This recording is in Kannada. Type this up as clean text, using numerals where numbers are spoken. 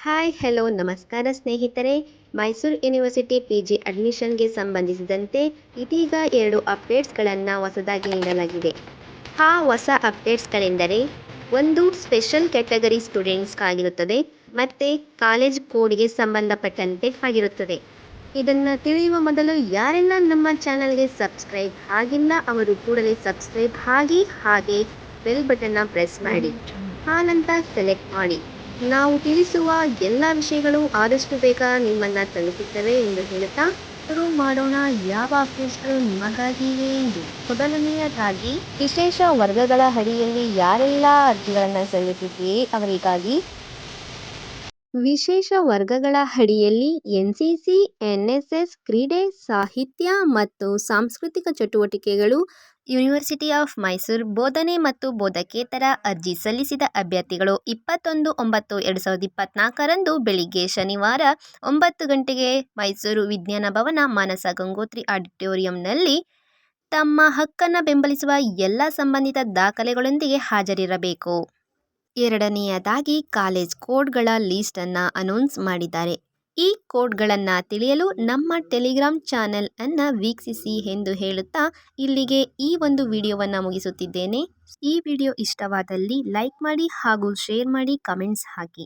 ಹಾಯ್ ಹಲೋ ನಮಸ್ಕಾರ ಸ್ನೇಹಿತರೆ. ಮೈಸೂರು ಯೂನಿವರ್ಸಿಟಿ PG ಅಡ್ಮಿಷನ್ಗೆ ಸಂಬಂಧಿಸಿದಂತೆ ಇದೀಗ 2 ಅಪ್ಡೇಟ್ಸ್ಗಳನ್ನು ಹೊಸದಾಗಿ ನೀಡಲಾಗಿದೆ. ಆ ಹೊಸ ಅಪ್ಡೇಟ್ಸ್ಗಳೆಂದರೆ, ಒಂದು ಸ್ಪೆಷಲ್ ಕ್ಯಾಟಗರಿ ಸ್ಟೂಡೆಂಟ್ಸ್ಗಾಗಿರುತ್ತದೆ ಮತ್ತು ಕಾಲೇಜ್ ಕೋಡ್ಗೆ ಸಂಬಂಧಪಟ್ಟಂತೆ ಆಗಿರುತ್ತದೆ. ಇದನ್ನು ತಿಳಿಯುವ ಮೊದಲು ಯಾರೆಲ್ಲ ನಮ್ಮ ಚಾನಲ್ಗೆ ಸಬ್ಸ್ಕ್ರೈಬ್ ಆಗಿಲ್ಲ ಅವರು ಕೂಡಲೇ ಸಬ್ಸ್ಕ್ರೈಬ್ ಆಗಿ, ಹಾಗೆ ಬೆಲ್ ಬಟನ್ನ ಪ್ರೆಸ್ ಮಾಡಿ, ಆನಂತರ ಸೆಲೆಕ್ಟ್ ಮಾಡಿ. ನಾವು ತಿಳಿಸುವ ಎಲ್ಲ ವಿಷಯಗಳು ಆದಷ್ಟು ಬೇಗ ನಿಮ್ಮನ್ನು ತಲುಪುತ್ತವೆ ಎಂದು ಹೇಳುತ್ತಾ ಶುರು ಮಾಡೋಣ. ಯಾವ ಅಪ್ಡೇಟ್ಸ್ಗಳು ನಿಮಗಾಗಿವೆ ಎಂದು. ಮೊದಲನೆಯದಾಗಿ, ವಿಶೇಷ ವರ್ಗಗಳ ಅಡಿಯಲ್ಲಿ ಯಾರೆಲ್ಲ ಅರ್ಜಿಗಳನ್ನು ಸಲ್ಲಿಸಿದ್ದೀರಿ ಅವರಿಗಾಗಿ ವಿಶೇಷ ವರ್ಗಗಳ ಅಡಿಯಲ್ಲಿ NCC, NSS, ಕ್ರೀಡೆ, ಸಾಹಿತ್ಯ ಮತ್ತು ಸಾಂಸ್ಕೃತಿಕ ಚಟುವಟಿಕೆಗಳು, ಯೂನಿವರ್ಸಿಟಿ ಆಫ್ ಮೈಸೂರು ಬೋಧನೆ ಮತ್ತು ಬೋಧಕೇತರ ಅರ್ಜಿ ಸಲ್ಲಿಸಿದ ಅಭ್ಯರ್ಥಿಗಳು 21/9/2024 ಬೆಳಿಗ್ಗೆ ಶನಿವಾರ 9 ಗಂಟೆಗೆ ಮೈಸೂರು ವಿಜ್ಞಾನ ಭವನ ಮಾನಸ ಗಂಗೋತ್ರಿ ಆಡಿಟೋರಿಯಂನಲ್ಲಿ ತಮ್ಮ ಹಕ್ಕನ್ನು ಬೆಂಬಲಿಸುವ ಎಲ್ಲ ಸಂಬಂಧಿತ ದಾಖಲೆಗಳೊಂದಿಗೆ ಹಾಜರಿರಬೇಕು. ಎರಡನೆಯದಾಗಿ, ಕಾಲೇಜ್ ಕೋಡ್ಗಳ ಲಿಸ್ಟನ್ನು ಅನೌನ್ಸ್ ಮಾಡಿದ್ದಾರೆ. ಈ ಕೋಡ್ಗಳನ್ನು ತಿಳಿಯಲು ನಮ್ಮ ಟೆಲಿಗ್ರಾಮ್ ಚಾನೆಲ್ ಅನ್ನು ವೀಕ್ಷಿಸಿ ಎಂದು ಹೇಳುತ್ತಾ ಇಲ್ಲಿಗೆ ಈ ಒಂದು ವಿಡಿಯೋವನ್ನು ಮುಗಿಸುತ್ತಿದ್ದೇನೆ. ಈ ವಿಡಿಯೋ ಇಷ್ಟವಾದಲ್ಲಿ ಲೈಕ್ ಮಾಡಿ ಹಾಗೂ ಶೇರ್ ಮಾಡಿ, ಕಮೆಂಟ್ಸ್ ಹಾಕಿ.